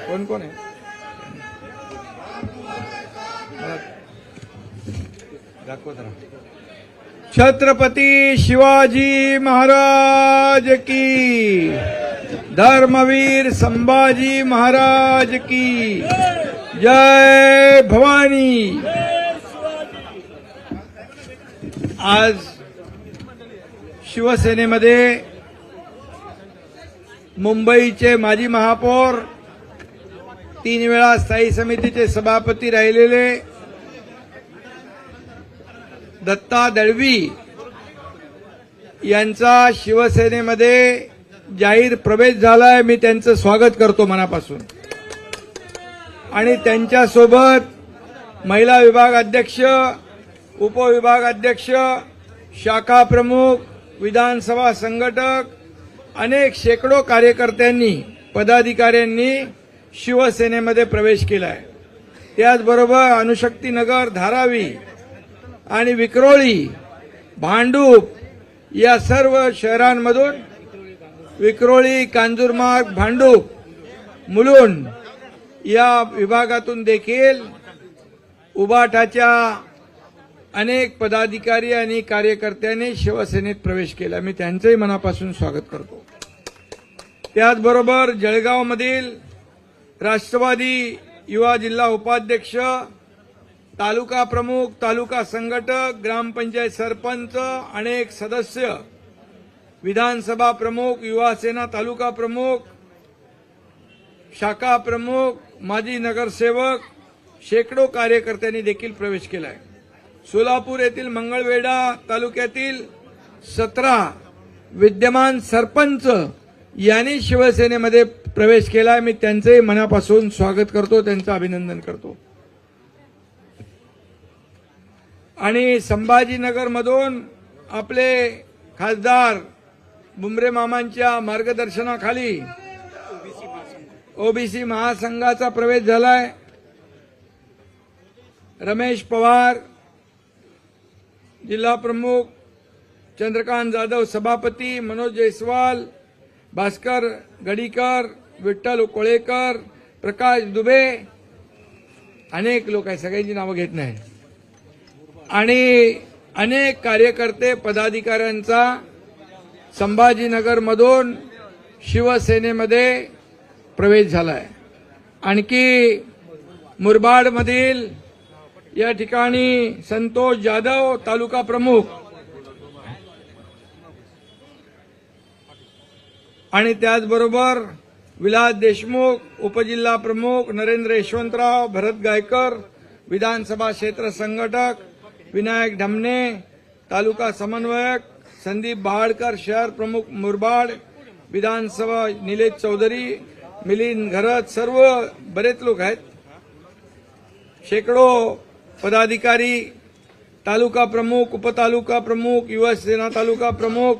कोण कोण आहे? दाखवत राहा. छत्रपती शिवाजी महाराज की, धर्मवीर संभाजी महाराज की जय भवानी. आज शिवसेनेमध्ये मुंबईचे माजी महापौर, 3 वेळा स्थायी समितीचे सभापती राहिलेले दत्ता दळवी यांचा शिवसेनेमध्ये जाहीर प्रवेश झालाय. मी त्यांचं स्वागत करतो मनापासून. आणि त्यांच्यासोबत महिला विभाग अध्यक्ष, उपविभाग अध्यक्ष, शाखा प्रमुख, विधानसभा संघटक, अनेक शेकडो कार्यकर्त्यांनी, पदाधिकाऱ्यांनी शिवसेनेमध्ये प्रवेश केलाय. त्याचबरोबर अणुशक्तीनगर, धारावी आणि विक्रोळी, भांडूप या सर्व शहरांमधून, विक्रोळी, कांजूरमार्ग, भांडूप, मुलुंड या विभागातून देखील उबाटाच्या अनेक पदाधिकारी आणि कार्यकर्त्यांनी शिवसेनेत प्रवेश केला. मी त्यांचंही मनापासून स्वागत करतो. त्याचबरोबर जळगावमधील राष्ट्रवादी युवा जिल्हा उपाध्यक्ष, तालुका प्रमुख, तालुका संघटक, ग्रामपंचायत सरपंच, अनेक सदस्य, विधानसभा प्रमुख, युवा सेना तालुका प्रमुख, शाखा प्रमुख, माजी नगरसेवक, शेकडो कार्यकर्त्यांनी देखील प्रवेश केलाय. सोलापूर येथील मंगळवेढा तालुक्यातील 17 विद्यमान सरपंच यांनी शिवसेनेमध्ये प्रवेश केलाय. मी त्यांचेही मनापासून स्वागत करतो, त्यांचं अभिनंदन करतो. आणि संभाजीनगरमधून आपले खासदार बुमरे मामांच्या मार्गदर्शनाखाली ओबीसी महासंघाचा प्रवेश झालाय. रमेश पवार जिल्हा प्रमुख, चंद्रकांत जाधव सभापती, मनोज जयस्वाल, भास्कर गडीकर, विठ्ठल कोळेकर, प्रकाश दुबे, अनेक लोक आहेत, सगळ्यांची नावं घेत नाही. आणि अनेक कार्यकर्ते, पदाधिकाऱ्यांचा संभाजीनगरमधून शिवसेनेमध्ये प्रवेश झालाय. आणखी मुरबाडमधील या ठिकाणी संतोष जाधव तालुका प्रमुख आणि त्याचबरोबर विलास देशमुख उपजिल्हा प्रमुख, नरेंद्र यशवंतराव, भरत गायकर विधानसभा क्षेत्र संघटक, विनायक ढमणे तालुका समन्वयक, संदीप बहाडकर शहर प्रमुख मुरबाड विधानसभा, निलेश चौधरी, मिलिंद घरत, सर्व बरेच लोक आहेत. शेकडो पदाधिकारी, तालुका प्रमुख, उपतालुका प्रमुख, युवा सेना तालुका प्रमुख,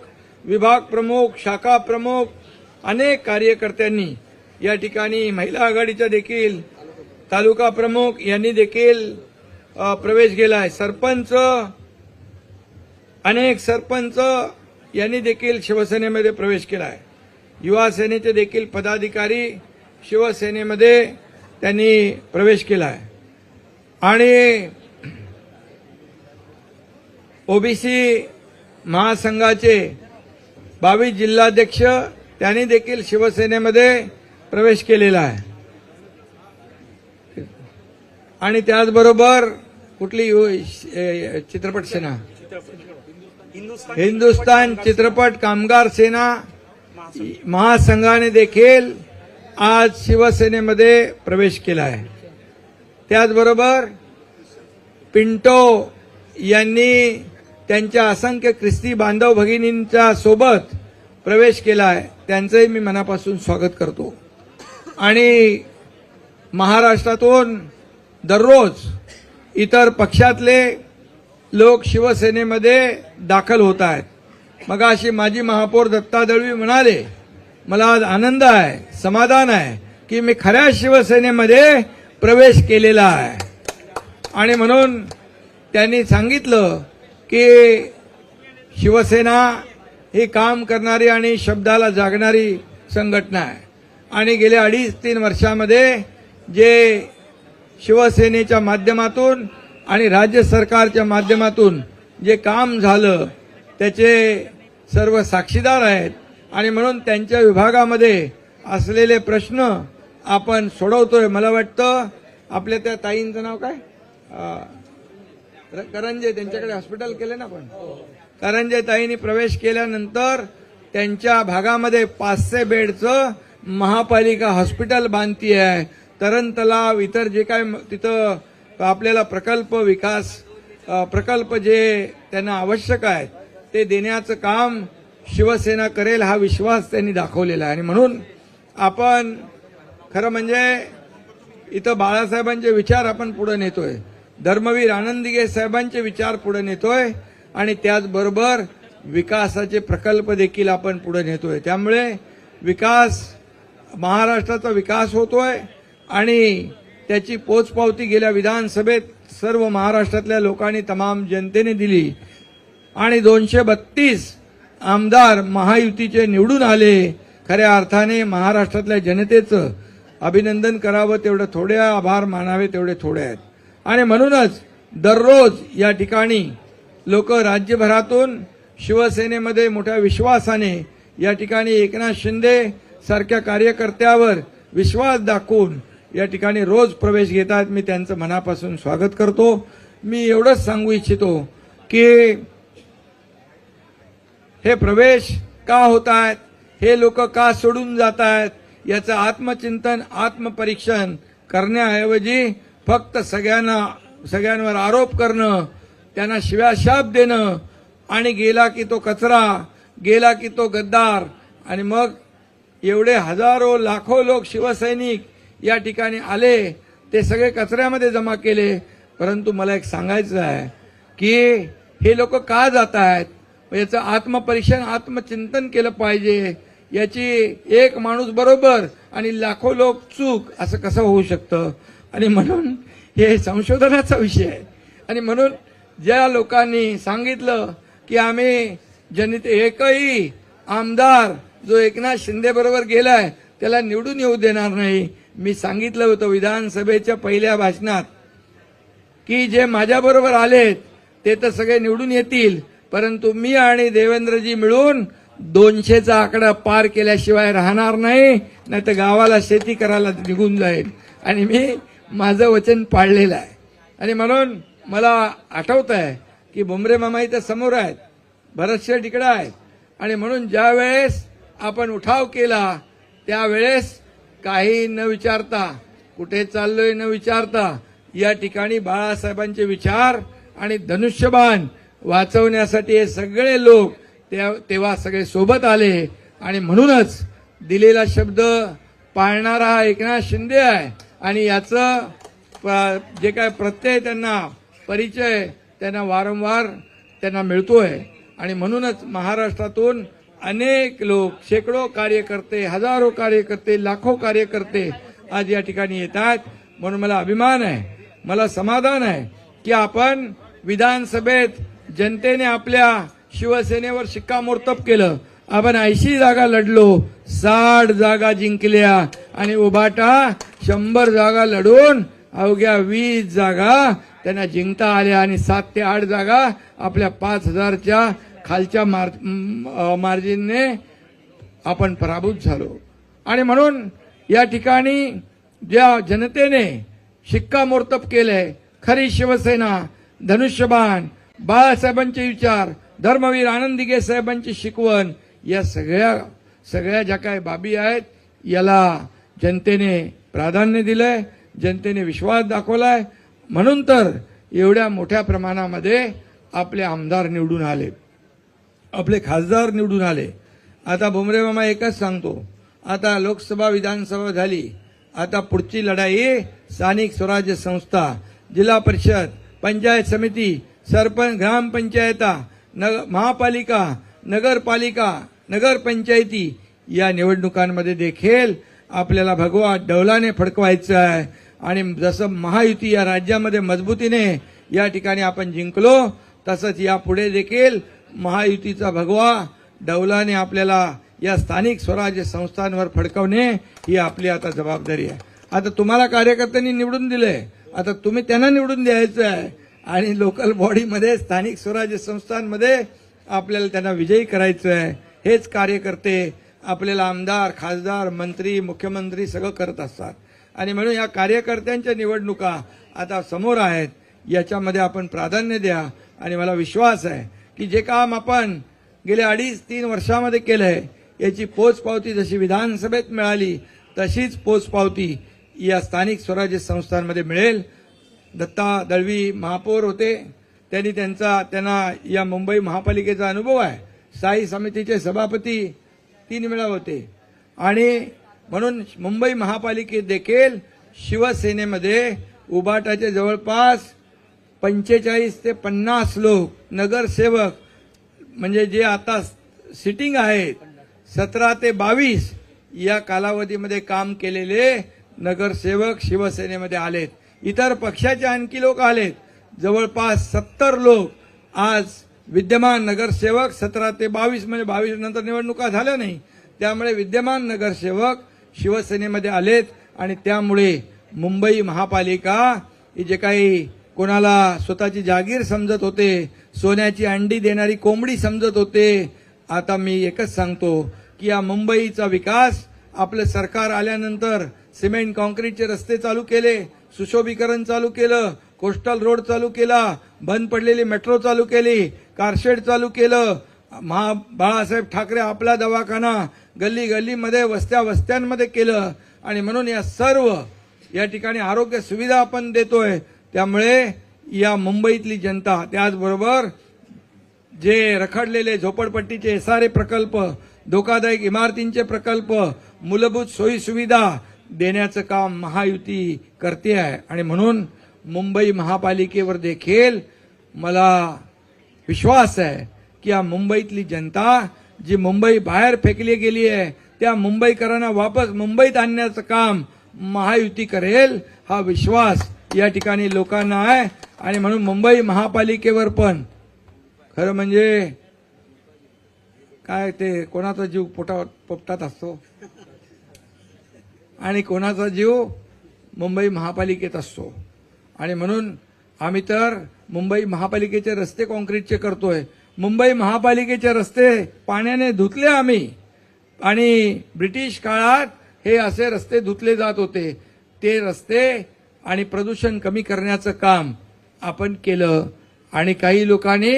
विभाग प्रमुख, शाखा प्रमुख, अनेक कार्यकर्त्यांनी या ठिकाणी, महिला आघाडीच्या देखील तालुका प्रमुख यांनी देखील प्रवेश केलाय. सरपंच, अनेक सरपंच यांनी देखील शिवसेनेमध्ये प्रवेश केलाय. युवा सेनेचे देखील पदाधिकारी शिवसेनेमध्ये त्यांनी प्रवेश केलाय. आणि ओबीसी महासंघाचे 22 जिल्हाध्यक्ष त्यांनी देखील शिवसेनेमध्ये प्रवेश केलेला आहे. आणि त्याचबरोबर कुठली चित्रपट सेना, हिंदुस्थान चित्रपट कामगार सेना महासंघाने देखील आज शिवसेनेमध्ये प्रवेश केला आहे. त्याचबरोबर पिंटो यांनी त्यांच्या असंख्य ख्रिस्ती बांधव भगिनींच्या सोबत प्रवेश केला आहे. त्यांचंही मी मनापासून स्वागत करतो. आणि महाराष्ट्रातून दररोज इतर पक्षातले लोक शिवसेनेमध्ये दाखल होत आहेत. मगाशी माजी महापौर दत्ता दळवी म्हणाले, मला आज आनंद आहे, समाधान आहे की मी खऱ्या शिवसेनेमध्ये प्रवेश केलेला आहे. आणि म्हणून त्यांनी सांगितलं की शिवसेना ही काम करणारी आणि शब्दाला जागणारी संघटना आहे. आणि गेल्या 2.5-3 वर्षामध्ये जे शिवसेनेच्या माध्यमातून आणि राज्य सरकारच्या माध्यमातून जे काम झालं त्याचे सर्व साक्षीदार आहेत आणि म्हणून त्यांच्या विभागामध्ये असलेले प्रश्न आपण सोडवतोय. मला वाटतं आपल्या त्या ताईंचं नाव काय, करंजे, त्यांच्याकडे हॉस्पिटल केले ना. पण करंजे ताईंनी प्रवेश केल्यानंतर त्यांच्या भागामध्ये 500 बेडचं महापालिका हॉस्पिटल बांधती आहे. तरण तलाव इतर जे काय तिथं आपल्याला प्रकल्प जे त्यांना आवश्यक आहेत ते देण्याचं काम शिवसेना करेल हा विश्वास त्यांनी दाखवलेला आहे. आणि म्हणून आपण खरं म्हणजे इथं बाळासाहेबांचे विचार आपण पुढे नेतोय, धर्मवीर आनंदीगे साहेबांचे विचार पुढे नेतोय आणि त्याचबरोबर विकासाचे प्रकल्प देखील आपण पुढे नेतोय. त्यामुळे महाराष्ट्राचा विकास होतोय आणि त्याची पोचपावती गेल्या विधानसभेत सर्व महाराष्ट्रातल्या लोकांनी तमाम जनतेने दिली आणि 232 आमदार महायुतीचे निवडून आले. खऱ्या अर्थाने महाराष्ट्रातल्या जनतेचं अभिनंदन करावं तेवढं थोडे, आभार मानावे तेवढे थोडे आहेत. आणि म्हणूनच दररोज या ठिकाणी लोक राज्यभरातून शिवसेनेमध्ये मोठ्या विश्वासाने या ठिकाणी एकनाथ शिंदे सारख्या कार्यकर्त्यावर विश्वास दाखवून या ठिकाणी रोज प्रवेश घेतात. मी त्यांचं मनापासून स्वागत करतो. मी एवढंच सांगू इच्छितो की हे प्रवेश का होत आहेत, हे लोक का सोडून जात आहेत, याचं आत्मचिंतन आत्मपरीक्षण करण्याऐवजी फक्त सगळ्यांवर आरोप करणं, त्यांना शिव्याशाप देणं आणि गेला की तो कचरा, गेला की तो गद्दार, आणि मग एवढे हजारो लाखो लोक शिवसैनिक या ठिकाणी आले, ते सगळे कचऱ्यामध्ये जमा केले. परंतु मला एक सांगायचं आहे की हे लोक का जात आहेत, याचं आत्मपरीक्षण आत्मचिंतन केलं पाहिजे. याची एक माणूस बरोबर आणि लाखो लोक चूक असं कसं होऊ शकतं. आणि म्हणून हे संशोधनाचा विषय आहे. आणि म्हणून ज्या लोकांनी सांगितलं की आम्ही एकही आमदार जो एकनाथ शिंदे बरोबर गेलाय त्याला निवडून येऊ देणार नाही, मी सांगितलं होतं विधानसभेच्या पहिल्या भाषणात की जे माझ्याबरोबर आलेत ते तर सगळे निवडून येतील, परंतु मी आणि देवेंद्रजी मिळून 200चा आकडा पार केल्याशिवाय राहणार नाही, नाहीतर गावाला शेती करायला निघून जाईल. आणि मी माझं वचन पाळलेलं आहे. आणि म्हणून मला आठवत आहे की भुमरे मामा इथं समोर आहेत, भरतशेठ तिकडे आहेत. आणि म्हणून ज्या वेळेस आपण उठाव केला त्यावेळेस काही न विचारता, कुठे चाललोय न विचारता, या ठिकाणी बाळासाहेबांचे विचार आणि धनुष्यबाण वाचवण्यासाठी हे सगळे लोक तेव्हा सगळे सोबत आले. आणि म्हणूनच दिलेला शब्द पाळणारा हा एकनाथ शिंदे आहे. आणि याचं जे काय प्रत्यय त्यांना परिचय त्यांना वारंवार त्यांना मिळतोय. आणि म्हणूनच महाराष्ट्रातून अनेक लोक, शेकडो कार्यकर्ते, हजारो कार्यकर्ते, लाखो कार्यकर्ते आज या ठिकाणी येतात. म्हणून मला अभिमान आहे, मला समाधान आहे की आपण विधानसभेत जनतेने आपल्या शिवसेनेवर शिक्कामोर्तब केलं. आपण 80 जागा लढलो, 60 जागा जिंकल्या आणि उभाटा 100 जागा लढून अवघ्या 20 जागा त्यांना जिंकता आल्या. आणि 7 ते 8 जागा आपल्या 5000च्या खालच्या मार्जिनने आपण पराभूत झालो. आणि म्हणून या ठिकाणी ज्या जनतेने शिक्कामोर्तब केलंय, खरी शिवसेना, धनुष्यबाण, बाळासाहेबांचे विचार, धर्मवीर आनंदीगे साहेबांची शिकवण, या सगळ्या ज्या काय बाबी आहेत याला जनतेने प्राधान्य दिलंय, जनतेने विश्वास दाखवलाय. म्हणून तर एवढ्या मोठ्या प्रमाणामध्ये आपले आमदार निवडून आले, आपले खासदार निवडून आले. आता भुमरे मामा एकच सांगतो, आता लोकसभा विधानसभा झाली, आता पुढची लढाई स्थानिक स्वराज्य संस्था, जिल्हा परिषद, पंचायत समिती, सरपंच, ग्रामपंचायता, महापालिका, नगरपालिका, नगरपंचायती या निवडणुकांमध्ये देखील आपल्याला भगवा डौलाने फडकवायचं आहे. आणि जसं महायुती या राज्यामध्ये मजबूतीने या ठिकाणी आपण जिंकलो, तसंच यापुढे देखील महायुतीचा भगवा डौलाने आपल्याला या स्थानिक स्वराज्य संस्थांवर फडकवणे ही आपली आता जबाबदारी आहे. आता तुम्हाला कार्यकर्त्यांनी निवडून दिलंय, आता तुम्ही त्यांना निवडून द्यायचं आहे आणि लोकल बॉडीमध्ये स्थानिक स्वराज्य संस्थांमध्ये आपल्याला त्यांना विजयी करायचं आहे. हेच कार्यकर्ते आपल्याला आमदार, खासदार, मंत्री, मुख्यमंत्री सगळं करत असतात आणि म्हणून या कार्यकर्त्यांच्या निवडणुका आता समोर आहेत. याच्यामध्ये आपण प्राधान्य द्या आणि मला विश्वास आहे की जे काम आपण गेल्या 2.5-3 वर्षामध्ये केलंय याची पोचपावती जशी विधानसभेत मिळाली तशीच पोचपावती या स्थानिक स्वराज्य संस्थांमध्ये मिळेल. दत्ता दळवी महापौर होते, त्यांना या मुंबई महापालिकेचा अनुभव आहे. स्थायी समितीचे सभापती 3 वेळा होते आणि म्हणून मुंबई महापालिकेत देखील शिवसेनेमध्ये उबाटाचे जवळपास 45 ते 50 लोक नगरसेवक म्हणजे जे आता सिटिंग आहेत 17 ते 22 या कालावधीमध्ये काम केलेले नगरसेवक शिवसेनेमध्ये आलेत. इतर पक्षाचे आणखी लोक आलेत. जवळपास 70 लोक आज विद्यमान नगरसेवक 17 ते 22 म्हणजे 22 नंतर निवडणुका झाल्या नाही, त्यामुळे विद्यमान नगरसेवक शिवसेनेमध्ये आलेत आणि त्यामुळे मुंबई महापालिका जे काही कोणाला स्वतःची जागीर समजत होते, सोन्याची अंडी देणारी कोंबडी समजत होते, आता मी एकच सांगतो की या मुंबईचा विकास आपलं सरकार आल्यानंतर सिमेंट कॉन्क्रीटचे रस्ते चालू केले, सुशोभीकरण चालू केलं, कोस्टल रोड चालू केला, बंद पडलेली मेट्रो चालू केली, कारशेड चालू केलं, बाळासाहेब ठाकरे आपला दवाखाना गल्ली गल्लीमध्ये वस्त्यांमध्ये केलं आणि म्हणून या सर्व या ठिकाणी आरोग्य सुविधा आपण देतोय. त्यामुळे या मुंबईतली जनता, त्याचबरोबर जे रखडलेले झोपडपट्टीचे SRA प्रकल्प, धोकादायक इमारतींचे प्रकल्प, मूलभूत सोयी सुविधा देण्याचं काम महायुती करते आहे आणि म्हणून मुंबई महापालिकेवर देखील मला विश्वास आहे की या मुंबईतली जनता जी मुंबई बाहेर फेकली गेली आहे त्या मुंबईकरांना वापस मुंबईत आणण्याचं काम महायुती करेल हा विश्वास या ठिकाणी लोकांना आहे. आणि म्हणून मुंबई महापालिकेवर पण खरं म्हणजे काय ते कोणाचा जीव पोपटात असतो आणि कोणाचा जीव मुंबई महापालिकेत असतो आणि म्हणून आम्ही तर मुंबई महापालिकेचे रस्ते कॉन्क्रीटचे करतोय. मुंबई महापालिकेचे रस्ते पाण्याने धुतले आम्ही आणि ब्रिटिश काळात हे असे रस्ते धुतले जात होते. ते रस्ते आणि प्रदूषण कमी करण्याचं काम आपण केलं आणि काही लोकांनी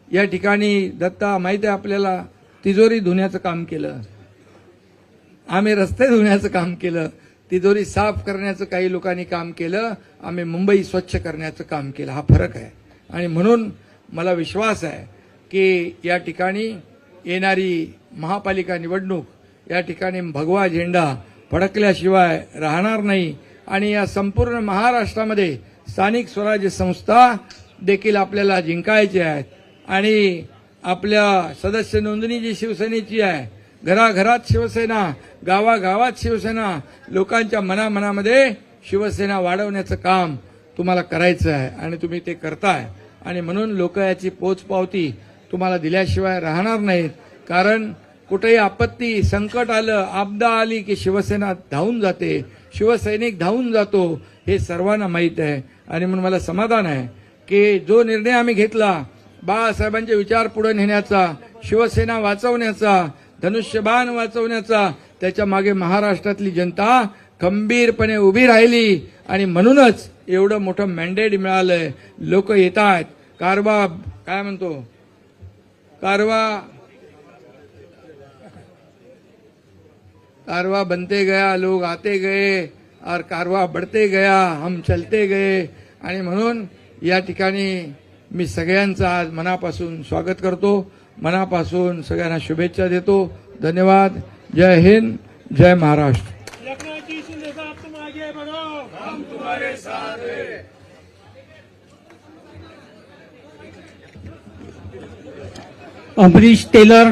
या ठिकाणी दत्ता माहिती आहे आपल्याला तिजोरी धुण्याचं काम केलं. आम्ही रस्ते धुण्याचं काम केलं, तिजोरी साफ करण्याचं काही लोकांनी काम केलं, आम्ही मुंबई स्वच्छ करण्याचं काम केलं. हा फरक आहे आणि म्हणून मला विश्वास आहे की या ठिकाणी येणारी महापालिका निवडणूक या ठिकाणी भगवा झेंडा फडकल्याशिवाय राहणार नाही आणि या संपूर्ण महाराष्ट्रामध्ये स्थानिक स्वराज्य संस्था देखील आपल्याला जिंकायच्या आहेत आणि आपल्या सदस्य नोंदणी जी शिवसेनेची आहे, घराघरात शिवसेना, गावागावात शिवसेना, लोकांच्या मनामनामध्ये शिवसेना वाढवण्याचं काम तुम्हाला करायचं आहे आणि तुम्ही ते करताय आणि म्हणून लोक याची पोचपावती तुम्हाला दिल्याशिवाय राहणार नाहीत. कारण कुठेही आपत्ती, संकट आलं, आपदा आली की शिवसेना धावून जाते, शिवसैनिक धावून जातो, हे सर्वांना माहीत आहे. आणि म्हणून मला समाधान आहे की जो निर्णय आम्ही घेतला बाळासाहेबांचे विचार पुढे नेण्याचा, शिवसेना वाचवण्याचा, धनुष्यबाण वाचवण्याचा, त्याच्या मागे महाराष्ट्रातली जनता खंबीरपणे उभी राहिली आणि म्हणूनच एवढं मोठं मॅन्डेट मिळालंय. लोक येत आहेत. कारवा काय म्हणतो, कारवा बनते गया, लोग आते गए और कारवा बढ़ते गया, हम चलते गए. आणि म्हणून या ठिकाणी मी सगळ्यांचं आज मनापासून स्वागत करतो, मनापासून सगळ्यांना शुभेच्छा देतो. धन्यवाद. जय हिंद, जय महाराष्ट्र. अमरीश टेलर